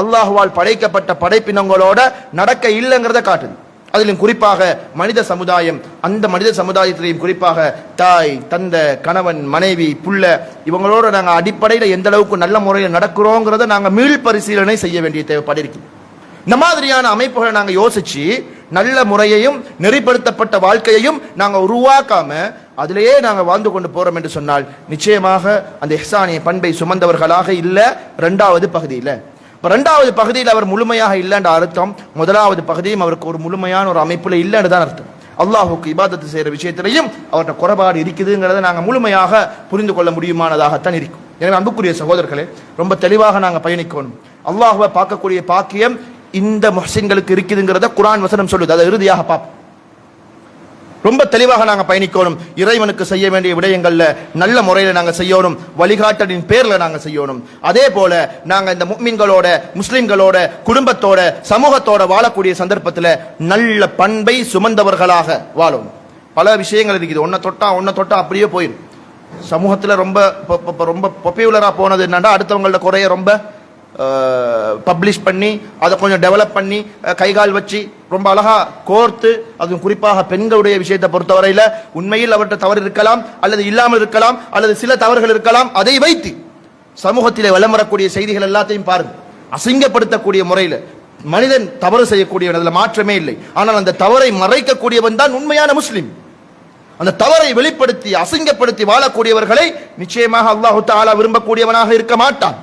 அல்லாஹுவால் படைக்கப்பட்ட படைப்பினங்களோட நடக்க இல்லைங்கிறத காட்டுது. அதிலும் குறிப்பாக மனித சமுதாயம், அந்த மனித சமுதாயத்திலையும் குறிப்பாக தாய் தந்த கணவன் மனைவி புள்ள இவங்களோட நாங்கள் அடிப்படையில் எந்த அளவுக்கு நல்ல முறையில் நடக்கிறோங்கிறத நாங்கள் மீள் பரிசீலனை செய்ய வேண்டிய தேவைப்பட்டிருக்கு. இந்த மாதிரியான அமைப்புகளை நாங்கள் யோசிச்சு நல்ல முறையையும் நெறிப்படுத்தப்பட்ட வாழ்க்கையையும் நாங்கள் உருவாக்காம அதிலேயே நாங்கள் வாழ்ந்து கொண்டு போறோம் என்று சொன்னால் நிச்சயமாக அந்த இஹ்சானிய பண்பை சுமந்தவர்களாக இல்லை. ரெண்டாவது பகுதியில் இரண்டாவது பகுதியில் அவர் முழுமையாக இல்லைன்ற அர்த்தம், முதலாவது பகுதியும் அவருக்கு ஒரு முழுமையான ஒரு அமைப்புல இல்லைன்னு தான் அர்த்தம். அல்லாஹுக்கு இபாதத்து செய்யற விஷயத்திலையும் அவர்கிட்ட குறைபாடு இருக்குதுங்கிறத நாங்கள் முழுமையாக புரிந்து கொள்ள முடியுமானதாகத்தான் இருக்கும். எனவே அன்புக்குரிய சகோதரர்களே, ரொம்ப தெளிவாக நாங்கள் பயணிக்கணும். அல்லாஹுவை பார்க்கக்கூடிய பாக்கியம் இந்த முஹ்சின்களுக்கு இருக்குதுங்கிறத குர்ஆன் வசனம் சொல்லுது. அதை இறுதியாக பார்ப்போம். ரொம்ப தெளிவாக நாங்கள் பயணிக்கணும். இறைவனுக்கு செய்ய வேண்டிய விடயங்கள்ல நல்ல முறையில் நாங்கள் செய்யணும், வழிகாட்டலின் பேர்ல நாங்கள் செய்யணும். அதே போல நாங்கள் இந்த முஃமின்களோட முஸ்லிம்களோட குடும்பத்தோட சமூகத்தோட வாழக்கூடிய சந்தர்ப்பத்தில் நல்ல பண்பை சுமந்தவர்களாக வாழணும். பல விஷயங்கள் இருக்குது, ஒன்ன தொட்டா அப்படியே போயிடும். சமூகத்தில் ரொம்ப ரொம்ப பாப்புலரா போனது என்னன்னா அடுத்தவங்களோட குறைய ரொம்ப பப்ளிஷ் பண்ணி அதை கொஞ்சம் டெவலப் பண்ணி கைகால் வச்சு ரொம்ப அழகா கோர்த்து, அதுவும் குறிப்பாக பெண்களுடைய விஷயத்தை பொறுத்தவரையில் உண்மையில் அவர்கிட்ட தவறு இருக்கலாம் அல்லது இல்லாமல் இருக்கலாம் அல்லது சில தவறுகள் இருக்கலாம். அதை வைத்து சமூகத்திலே வலம் வரக்கூடிய செய்திகள் எல்லாத்தையும் பாருங்க. அசிங்கப்படுத்தக்கூடிய முறையில் மனிதன் தவறு செய்யக்கூடியவன், அதில் மாற்றமே இல்லை. ஆனால் அந்த தவறை மறைக்கக்கூடியவன் தான் உண்மையான முஸ்லிம். அந்த தவறை வெளிப்படுத்தி அசிங்கப்படுத்தி வாழக்கூடியவர்களை நிச்சயமாக அல்லாஹு தஆலா விரும்பக்கூடியவனாக இருக்க மாட்டான்.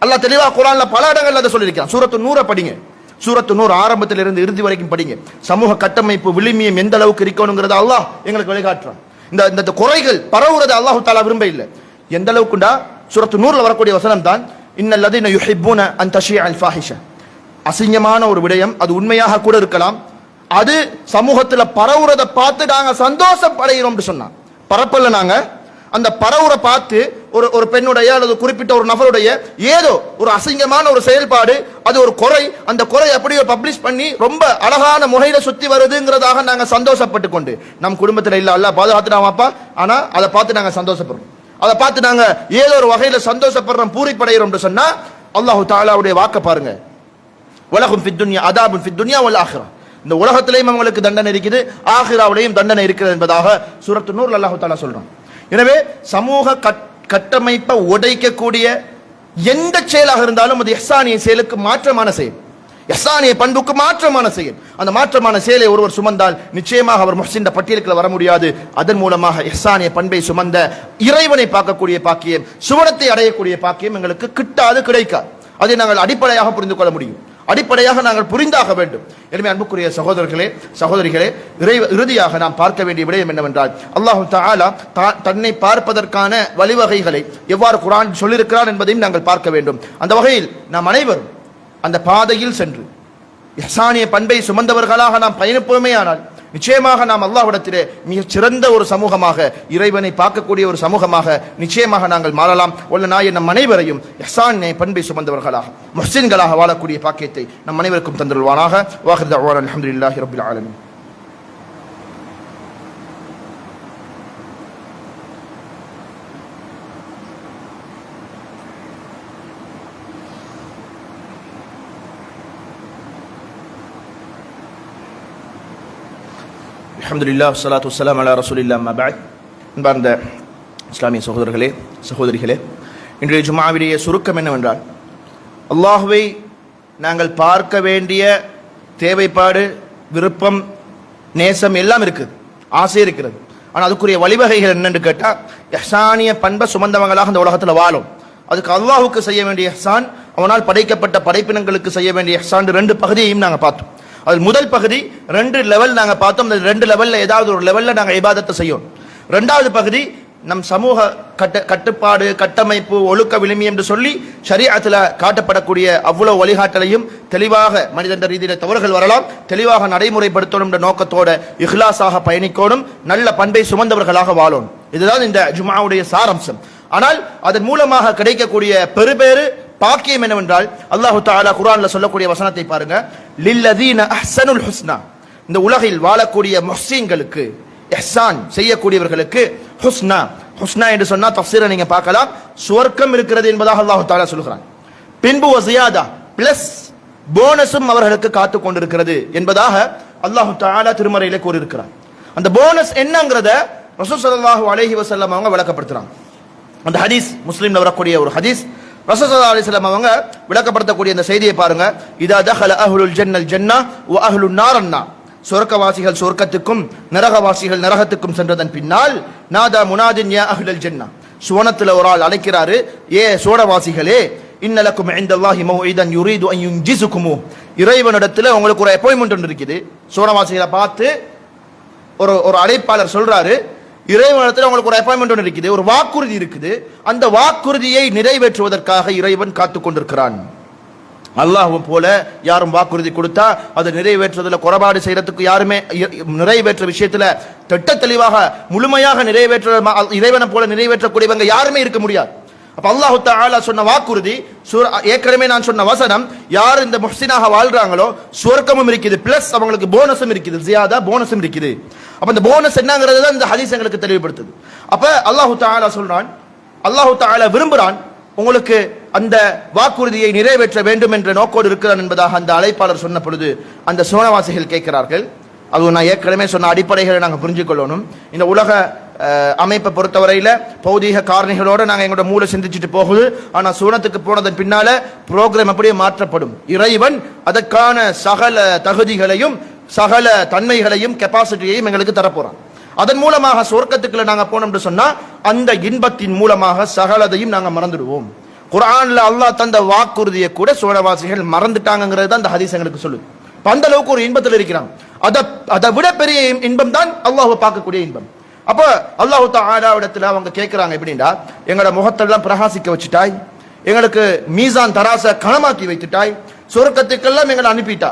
அல்லாஹ் தெளிவா குர்ஆன்ல பல இடங்கள்ல அதை சொல்லியிருக்கான். சூரத்து நூரை படிங்க, சூரத்து நூர் ஆரம்பத்தில் இருந்து இறுதி வரைக்கும் படிங்க. சமூக கட்டமைப்பு விழுமியம் எந்த அளவுக்கு இருக்கணுங்கிறத அல்லாஹ் எங்களுக்கு வழிகாட்டுறான். இந்த குறைகள் பரவுறதை அல்லாஹு தஆலா விரும்ப இல்லை. எந்த அளவுக்குண்டா சூரத்து நூர்ல வரக்கூடிய வசனம் தான் இன்னல்லதீன யுஹிப்பூன அன் தஷீஅல் ஃபாஹிஷா. அசிங்கமான ஒரு விடயம், அது உண்மையாக கூட இருக்கலாம், அது சமூகத்தில் பரவுறதை பார்த்து நாங்க சந்தோஷம் அடைகிறோம் சொன்னான். பரப்பல்ல நாங்க அந்த பரவுரை பார்த்து ஒரு பெண்ணுடைய அல்லது குறிப்பிட்ட ஒரு நபருடைய ஏதோ ஒரு அசிங்கமான ஒரு செயல்பாடு, அது ஒரு குறை, அந்த குறை அப்படியே பப்ளிஷ் பண்ணி ரொம்ப அழகான முறையில சுத்தி வருதுங்கிறதாக நாங்க சந்தோஷப்பட்டு கொண்டு நம் குடும்பத்தில் இல்ல அல்லாஹ் பாதுகாத்துனாமாப்பா, ஆனா அதை பார்த்து நாங்க சந்தோஷப்படுறோம், அதை பார்த்து நாங்க ஏதோ ஒரு வகையில சந்தோஷப்படுறோம் பூரிப்படைகிறோம் சொன்னா அல்லாஹு தஆலாவுடைய வாக்க பாருங்க. வலகும் ஃபித் துன்யா அதாபுன் ஃபித் துன்யா வல் ஆখিরা. இந்த உலகத்திலேயும் அவங்களுக்கு தண்டனை இருக்குது, ஆখিরাவிலேயும் தண்டனை இருக்கிறது என்பதாக சூரத்து நூர்ல அல்லாஹு தஆலா சொல்றான். எனவே சமூக கட்டமைப்பை உடைக்கக்கூடிய எந்த செயலாக இருந்தாலும் அது இஹ்சானிய செயலுக்கு மாற்றமான செயல், இஹ்சானிய பண்புக்கு மாற்றமான செயல். அந்த மாற்றமான செயலை ஒருவர் சுமந்தால் நிச்சயமாக அவர் முஹ்சின் பட்டியலுக்கு வர முடியாது. அதன் மூலமாக இஹ்சானிய பண்பை சுமந்த இறைவனை பார்க்கக்கூடிய பாக்கியம், சுவனத்தை அடையக்கூடிய பாக்கியம் எங்களுக்கு கிட்டாது, கிடைக்காது. அதை நாங்கள் அடிப்படையாக புரிந்து கொள்ள முடியும், அடிப்படையாக நாங்கள் புரிந்தாக வேண்டும். எனவே அன்புக்குரிய சகோதரர்களே சகோதரிகளே, இறுதியாக நாம் பார்க்க வேண்டிய விடயம் என்னவென்றால் அல்லாஹு தஆலா தன்னை பார்ப்பதற்கான வழிவகைகளை எவ்வாறு குர்ஆன் சொல்லியிருக்கிறார் என்பதையும் நாங்கள் பார்க்க வேண்டும். அந்த வகையில் நாம் அனைவரும் அந்த பாதையில் சென்று இஹ்சானிய பண்பை சுமந்தவர்களாக நாம் பயணிப்போமேயானால் நிச்சயமாக நாம் அல்லாஹ்விடத்திலே மிகச் சிறந்த ஒரு சமூகமாக, இறைவனை பார்க்கக்கூடிய ஒரு சமூகமாக நிச்சயமாக நாங்கள் மாறலாம். நாய நம் அனைவரையும் இஹ்சானிய பண்பை சுமந்தவர்களாக முஹ்சின்களாக வாழக்கூடிய பாக்கியத்தை நம் அனைவருக்கும் தந்துள்வானாக. வாஹிர் தஅவானா அல்ஹம்துலில்லாஹி ரப்பில் ஆலமீன். அல்ஹம்துலில்லாஹ் வஸ்ஸலாத்து வஸ்ஸலாமு அலா ரசூலில்லாஹ் அம்மா பஅத். அன்பார்ந்த இஸ்லாமிய சகோதரர்களே சகோதரிகளே, இன்றைய ஜும்ஆவுடைய சுருக்கம் என்னவென்றால், அல்லாஹ்வை நாங்கள் பார்க்க வேண்டிய தேவைப்பாடு, விருப்பம், நேசம் எல்லாம் இருக்குது, ஆசை இருக்கிறது. ஆனால் அதுக்குரிய வழிவகைகள் என்னென்று கேட்டால், இஹ்சானிய பண்பை சுமந்தவங்களாக இந்த உலகத்தில் வாழும். அதுக்கு அல்லாஹுக்கு செய்ய வேண்டிய இஹ்சான், அவனால் படைக்கப்பட்ட படைப்பினங்களுக்கு செய்ய வேண்டிய இஹ்சான், ரெண்டு பகுதியையும் நாங்கள் பார்த்தோம். அதில் முதல் பகுதி 2 லெவல் நாங்கள் பார்த்தோம். அந்த 2 லெவலில் ஏதாவது ஒரு லெவலில் நாங்கள் இபாதத்தை செய்யும். ரெண்டாவது பகுதி நம் சமூக கட்டுப்பாடு, கட்டமைப்பு, ஒழுக்க விளிமி என்று சொல்லி ஷரீஅத்தில் காட்டப்படக்கூடிய அவ்வளவு வழிகாட்டலையும் தெளிவாக மனிதன் ரீதியில் தவறுகள் வரலாம், தெளிவாக நடைமுறைப்படுத்தணும் என்ற நோக்கத்தோட இஹ்லாஸாக பயணிக்கணும், நல்ல பண்பை சுமந்தவர்களாக வாழும். இதுதான் இந்த ஜும்ஆவுடைய சாரம்சம். ஆனால் அதன் மூலமாக கிடைக்கக்கூடிய பெருபேறு பாக்கியம் என்னவென்றால், அல்லாஹு தஆலா குர்ஆன்ல சொல்லக்கூடிய வசனத்தை பாருங்க, லில்லதீன அஹ்ஸனுல் ஹுஸ்னா, இந்த உலகில் வாழக்கூடிய முஹ்ஸீன்களுக்கு, இஹ்சான் செய்யக்கூடியவர்களுக்கு ஹுஸ்னா. ஹுஸ்னா என்று சொன்னா தஃப்ஸீரை நீங்க பார்க்கலாம், சுவர்க்கம் இருக்கிறது என்பதாக அல்லாஹ் தஆலா சொல்கிறான். பின்பு வஸியாதா, பிளஸ் போனஸும் அவர்களுக்கு காத்து கொண்டிருக்கிறது என்பதாக அல்லாஹ் தஆலா திருமறையிலே கூறியிருக்கிறார். அந்த போனஸ் என்னங்கிறத ரசூல் ஸல்லல்லாஹு அலைஹி வஸல்லம் அவங்க விளக்கப்படுத்துறாங்க. அந்த ஹதீஸ் முஸ்லிம்ல வரக்கூடிய ஒரு ஹதீஸ். ரசூல் ஸல்லல்லாஹு அலைஹி வஸல்லம் அவங்க விளக்கப்படுத்தக்கூடிய அந்த செய்தியை பாருங்க. இதா தஹல அஹ்லுல் ஜன்னல் ஜன்னா வ அஹ்லுன் நார் அன்னார், சொர்க்கவாசிகள் சொர்க்கத்துக்கும் நரகவாசிகள் நரகத்துக்கும் சென்றதன் பின்னால், நாதா முனாதின் யா அஹ்லல் ஜன்னா, சுவனத்தில் ஒரு ஆள் அழைக்கிறாரு, ஏ சோடவாசிகளே, இன்னலக்கும் இன்தல்லாஹி மௌஇதன் யுரீது அன் யுன்ஜிசுகுமு, இறைவனிடத்தில் உங்களுக்கு ஒரு அப்பாயின்மெண்ட் ஒன்று இருக்குது. சோடவாசிகளை பார்த்து ஒரு அழைப்பாளர் சொல்றாரு, இறைவனிடத்தில் உங்களுக்கு ஒரு அப்பாயின்மெண்ட் ஒன்று இருக்குது, ஒரு வாக்குறுதி இருக்குது, அந்த வாக்குறுதியை நிறைவேற்றுவதற்காக இறைவன் காத்து கொண்டிருக்கிறான். அல்லாஹ்வும் போல யாரும் வாக்குறுதி கொடுத்தா அதை நிறைவேற்றுவதில் குறைபாடு செய்யறதுக்கு யாருமே, நிறைவேற்ற விஷயத்துல திட்ட தெளிவாக முழுமையாக நிறைவேற்ற இறைவனை போல நிறைவேற்றக்கூடியவங்க யாருமே இருக்க முடியாது. அப்ப அல்லாஹ் தஆலா சொன்ன வாக்குறுதி, ஏற்கனவே நான் சொன்ன வசனம், யார் இந்த முஹ்ஸினாக வாழ்றாங்களோ சுவர்க்கமும் இருக்குது, பிளஸ் அவங்களுக்கு போனஸும் இருக்குது, ஜியாதா போனஸும் இருக்குது. அப்ப இந்த போனஸ் என்னங்கிறது தான் இந்த ஹதீஸ் எங்களுக்கு தெளிவுபடுத்துது. அப்ப அல்லாஹ் தஆலா சொல்றான், அல்லாஹ் தஆலா விரும்புறான் உங்களுக்கு அந்த வாக்குறுதியை நிறைவேற்ற வேண்டும் என்ற நோக்கோடு இருக்கிறான் என்பதாக அந்த அழைப்பாளர் சொன்ன பொழுது அந்த சோனவாசிகள் கேட்கிறார்கள். அது நான் ஏற்கனவே சொன்ன அடிப்படைகளை நாங்கள் புரிஞ்சுக்கொள்ளணும். இந்த உலக அமைப்பை பொறுத்தவரையில் பௌதீக காரணிகளோடு நாங்கள் எங்களோட மூளை சிந்திச்சுட்டு போகுது. ஆனால் சூனத்துக்கு போனதன் பின்னால புரோகிராம் அப்படியே மாற்றப்படும். இறைவன் அதற்கான சகல தகுதிகளையும் சகல தன்மைகளையும் கெப்பாசிட்டியையும் எங்களுக்கு தரப்போறான். அதன் மூலமாக சொர்க்கத்துக்குள்ள நாங்கள் போனோம் என்று சொன்னா அந்த இன்பத்தின் மூலமாக சகலதையும் நாங்கள் மறந்துடுவோம். குர்ஆன்ல அல்லாஹ் தந்த வாக்குறுதியை கூட சோழவாசிகள் மறந்துட்டாங்கிறது தான் அந்த ஹதீஸ் எங்களுக்கு சொல்லுது. அந்த அளவுக்கு ஒரு இன்பத்தில் இருக்கிறாங்க. அதை விட பெரிய இன்பம் தான் அல்லாஹ்வை பார்க்கக்கூடிய இன்பம். அப்ப அல்லாஹ் தஆலா இடத்துல அவங்க கேட்கிறாங்க, எப்படின்னா, எங்களோட முகத்தெல்லாம் பிரகாசிக்க வச்சுட்டாய், எங்களுக்கு மீசான் தராச கனமாக்கி வைத்துட்டாய், சொர்க்கத்துக்கெல்லாம் எங்களை அனுப்பிட்டா,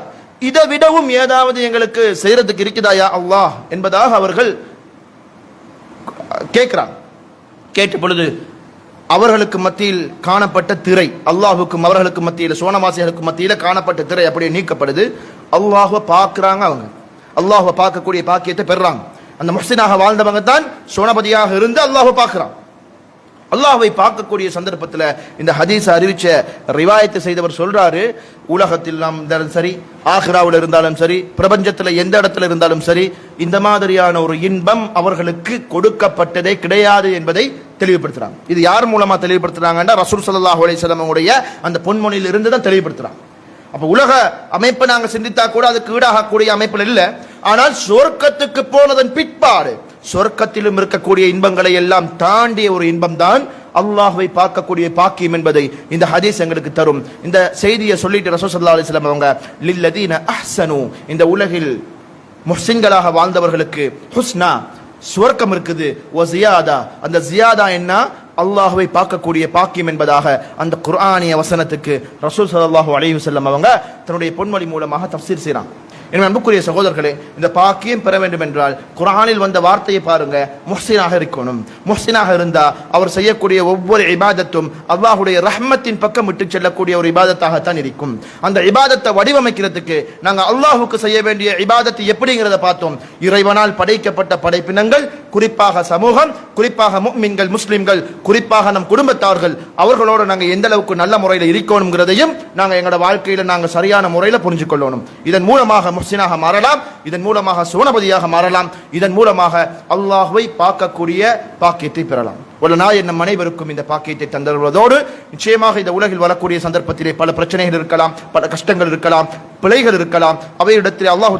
இதை விடவும் ஏதாவது எங்களுக்கு செய்யறதுக்கு இருக்குதாயா அல்லாஹ் என்பதாக அவர்கள் கேட்கிறாங்க. கேட்ட பொழுது அவர்களுக்கு மத்தியில் காணப்பட்ட திரை, அல்லாஹுக்கும் அவர்களுக்கு மத்தியில் சோனவாசிகளுக்கு மத்தியில் காணப்பட்ட திரை அப்படியே நீக்கப்படுது. அல்லாஹ்வை பார்க்கிறாங்க. அவங்க அல்லாஹ்வை பார்க்கக்கூடிய பாக்கியத்தை பெறுறாங்க. அந்த முஹ்ஸினாக வாழ்ந்தவங்க தான் சோனபதியாக இருந்து அல்லாஹ்வை பார்க்கிறாங்க. அல்லாஹ்வை பார்க்கக்கூடிய சந்தர்ப்பத்தில் இந்த ஹதீஸ் அறிவிச்ச ரிவாயத்தை செய்தவர் சொல்றாரு, உலகத்தில் நாம் இருந்தாலும் சரி, ஆஹிராவில் இருந்தாலும் சரி, பிரபஞ்சத்தில் எந்த இடத்துல இருந்தாலும் சரி, இந்த மாதிரியான ஒரு இன்பம் அவர்களுக்கு கொடுக்கப்பட்டதே கிடையாது என்பதை தெளிவுபடுத்துறாங்க. இது யார் மூலமா தெளிவுபடுத்துறாங்கன்னா, ரசூல் ஸல்லல்லாஹு அலைஹி வஸல்லம் உடைய அந்த பொன்மொழியில் இருந்து தான் தெளிவுபடுத்துறாங்க. அப்ப உலக அமைப்பை நாங்க சிந்தித்தா கூட அதுக்கு ஈடாகக்கூடிய அமைப்பில் இல்லை. ஆனால் சொர்க்கத்துக்கு போனதன் பிற்பாடு சொர்க்கத்திலும் இருக்கக்கூடிய இன்பங்களை எல்லாம் தாண்டிய ஒரு இன்பம் தான் அல்லாஹ்வை பார்க்கக்கூடிய பாக்கியம் என்பதை இந்த ஹதீஸ் எங்களுக்கு தரும். இந்த செய்தியை சொல்லிட்டு ரசூல் ஸல்லல்லாஹு அலைஹி வஸல்லம் அவங்க, லில்லதீன அஹ்ஸனு, இந்த உலகில் முஹ்ஸின்களாக வாழ்ந்தவர்களுக்கு ஹுஸ்னா, சுவர்க்கம் இருக்குது, வ ஜியாதா, அந்த ஜியாதா என்ன, அல்லாஹ்வை பார்க்கக்கூடிய பாக்கியம் என்பதாக அந்த குர்ஆனிய வசனத்துக்கு ரசூல் ஸல்லல்லாஹு அலைஹி வஸல்லம் அவங்க தன்னுடைய பொன்மொழி மூலமாக தஃப்சீர் செய்றாங்க. என் அன்புக்குரிய சகோதரர்களே, இந்த பாக்கியம் பெற வேண்டும் என்றால் குர்ஆனில் வந்த வார்த்தையை பாருங்க, முஹ்ஸினாக இருக்கணும். முஹ்ஸினாக இருந்தா அவர் செய்யக்கூடிய ஒவ்வொரு இபாதத்தும் அல்லாஹ்வுடைய ரஹ்மத்தின் பக்கம் விட்டு செல்லக்கூடிய ஒரு இபாதத்தாகத்தான் இருக்கும். அந்த இபாதத்தை வடிவமைக்கிறதுக்கு நாங்கள் அல்லாஹ்வுக்கு செய்ய வேண்டிய இபாதத்தை எப்படிங்கிறத பார்த்தோம். இறைவனால் படைக்கப்பட்ட படைப்பினங்கள் குறிப்பாக சமூகம், குறிப்பாக முஃமின்கள், முஸ்லிம்கள், குறிப்பாக நம் குடும்பத்தார்கள், அவர்களோடு நாங்கள் எந்த அளவுக்கு நல்ல முறையில் இருக்கணும்ங்கிறதையும் நாங்கள் எங்களோட வாழ்க்கையில் நாங்கள் சரியான முறையில் புரிஞ்சு கொள்ளணும். இதன் மூலமாக முஹ்சினாக மாறலாம், இதன் மூலமாக சுவனபதியாக மாறலாம், இதன் மூலமாக அல்லாஹ்வை பார்க்கக்கூடிய பாக்கியத்தை பெறலாம். ஒரு நாள் நம் அனைவருக்கும் இந்த பாக்கியத்தை தந்தருவதோடு நிச்சயமாக இந்த உலகில் வரக்கூடிய சந்தர்ப்பத்திலே பல பிரச்சனைகள் இருக்கலாம், பல கஷ்டங்கள் இருக்கலாம், பிழைகள் இருக்கலாம். அவையிடத்திலே அல்லாஹு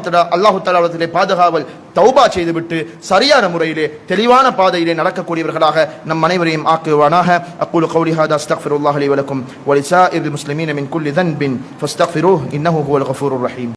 தஆலாவிடத்திலே பாதுகாவல் தௌபா செய்துவிட்டு சரியான முறையிலே தெளிவான பாதையிலே நடக்கக்கூடியவர்களாக நம் அனைவரையும் ஆக்குவானாக. அக்கூலு கௌலி ஹாதா அஸ்தக்ஃபிருல்லாஹ் லி வ லக்கும் வ லிஸாயிரில் முஸ்லிமீன மின் குல்லி தன்பின் ஃபஸ்தக்ஃபிரூஹ் இன்னஹு ஹுவல் கஃபூருர் ரஹீம்.